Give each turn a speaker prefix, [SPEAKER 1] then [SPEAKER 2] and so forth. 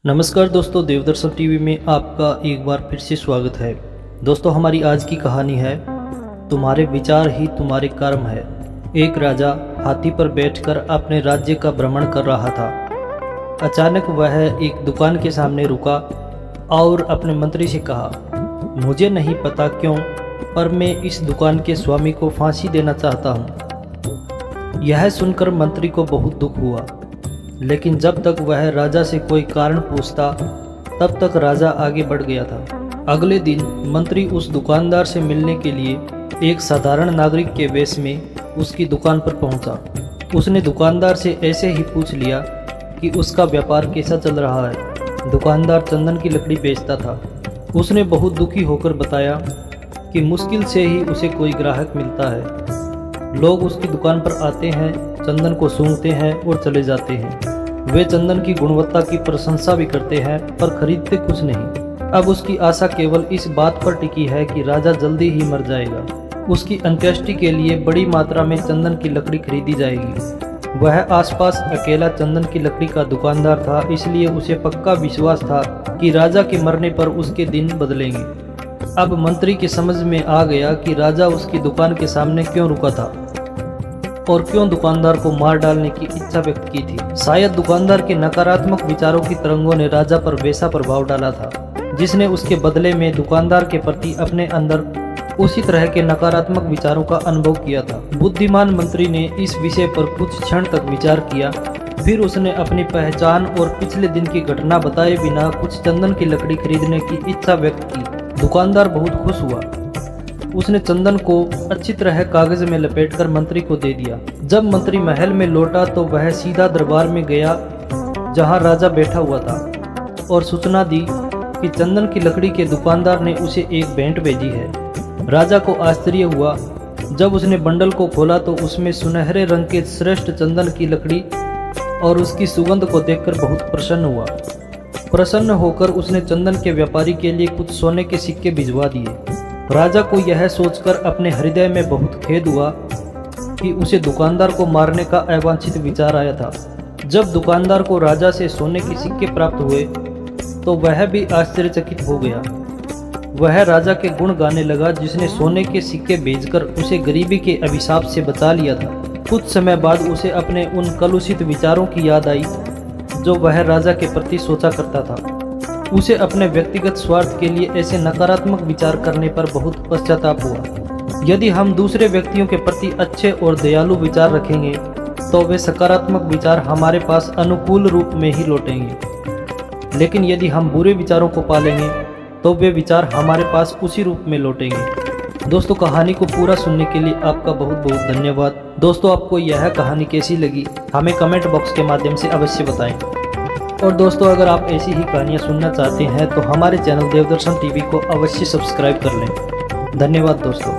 [SPEAKER 1] नमस्कार दोस्तों, देवदर्शन टीवी में आपका एक बार फिर से स्वागत है। दोस्तों, हमारी आज की कहानी है तुम्हारे विचार ही तुम्हारे कर्म है। एक राजा हाथी पर बैठकर अपने राज्य का भ्रमण कर रहा था। अचानक वह एक दुकान के सामने रुका और अपने मंत्री से कहा, मुझे नहीं पता क्यों, पर मैं इस दुकान के स्वामी को फांसी देना चाहता हूँ। यह सुनकर मंत्री को बहुत दुख हुआ, लेकिन जब तक वह राजा से कोई कारण पूछता तब तक राजा आगे बढ़ गया था। अगले दिन मंत्री उस दुकानदार से मिलने के लिए एक साधारण नागरिक के वेश में उसकी दुकान पर पहुंचा। उसने दुकानदार से ऐसे ही पूछ लिया कि उसका व्यापार कैसा चल रहा है। दुकानदार चंदन की लकड़ी बेचता था। उसने बहुत दुखी होकर बताया कि मुश्किल से ही उसे कोई ग्राहक मिलता है। लोग उसकी दुकान पर आते हैं, चंदन को सूंघते हैं और चले जाते हैं। वे चंदन की गुणवत्ता की प्रशंसा भी करते हैं, पर खरीदते कुछ नहीं। अब उसकी आशा केवल इस बात पर टिकी है कि राजा जल्दी ही मर जाएगा। उसकी अंत्येष्टि के लिए बड़ी मात्रा में चंदन की लकड़ी खरीदी जाएगी। वह आसपास अकेला चंदन की लकड़ी का दुकानदार था, इसलिए उसे पक्का विश्वास था कि राजा के मरने पर उसके दिन बदलेंगे। अब मंत्री के समझ में आ गया कि राजा उसकी दुकान के सामने क्यों रुका था और क्यों दुकानदार को मार डालने की इच्छा व्यक्त की थी। शायद दुकानदार के नकारात्मक विचारों की तरंगों ने राजा पर वैसा प्रभाव डाला था, जिसने उसके बदले में दुकानदार के प्रति अपने अंदर उसी तरह के नकारात्मक विचारों का अनुभव किया था। बुद्धिमान मंत्री ने इस विषय पर कुछ क्षण तक विचार किया। फिर उसने अपनी पहचान और पिछले दिन की घटना बताए बिना कुछ चंदन की लकड़ी खरीदने की इच्छा व्यक्त की। दुकानदार बहुत खुश हुआ। उसने चंदन को अच्छी तरह कागज में लपेटकर मंत्री को दे दिया। जब मंत्री महल में लौटा तो वह सीधा दरबार में गया जहां राजा बैठा हुआ था और सूचना दी कि चंदन की लकड़ी के दुकानदार ने उसे एक भेंट भेजी है। राजा को आश्चर्य हुआ। जब उसने बंडल को खोला तो उसमें सुनहरे रंग के श्रेष्ठ चंदन की लकड़ी और उसकी सुगंध को देखकर बहुत प्रसन्न हुआ। प्रसन्न होकर उसने चंदन के व्यापारी के लिए कुछ सोने के सिक्के भिजवा दिए। राजा को यह सोचकर अपने हृदय में बहुत खेद हुआ कि उसे दुकानदार को मारने का अवांछित विचार आया था। जब दुकानदार को राजा से सोने के सिक्के प्राप्त हुए तो वह भी आश्चर्यचकित हो गया। वह राजा के गुण गाने लगा, जिसने सोने के सिक्के भेजकर उसे गरीबी के अभिशाप से बचा लिया था। कुछ समय बाद उसे अपने उन कलुषित विचारों की याद आई जो वह राजा के प्रति सोचा करता था। उसे अपने व्यक्तिगत स्वार्थ के लिए ऐसे नकारात्मक विचार करने पर बहुत पश्चाताप हुआ। यदि हम दूसरे व्यक्तियों के प्रति अच्छे और दयालु विचार रखेंगे तो वे सकारात्मक विचार हमारे पास अनुकूल रूप में ही लौटेंगे, लेकिन यदि हम बुरे विचारों को पालेंगे तो वे विचार हमारे पास उसी रूप में लौटेंगे। दोस्तों, कहानी को पूरा सुनने के लिए आपका बहुत बहुत धन्यवाद। दोस्तों, आपको यह कहानी कैसी लगी हमें कमेंट बॉक्स के माध्यम से अवश्य बताएं। और दोस्तों, अगर आप ऐसी ही कहानियाँ सुनना चाहते हैं तो हमारे चैनल देवदर्शन टीवी को अवश्य सब्सक्राइब कर लें। धन्यवाद दोस्तों।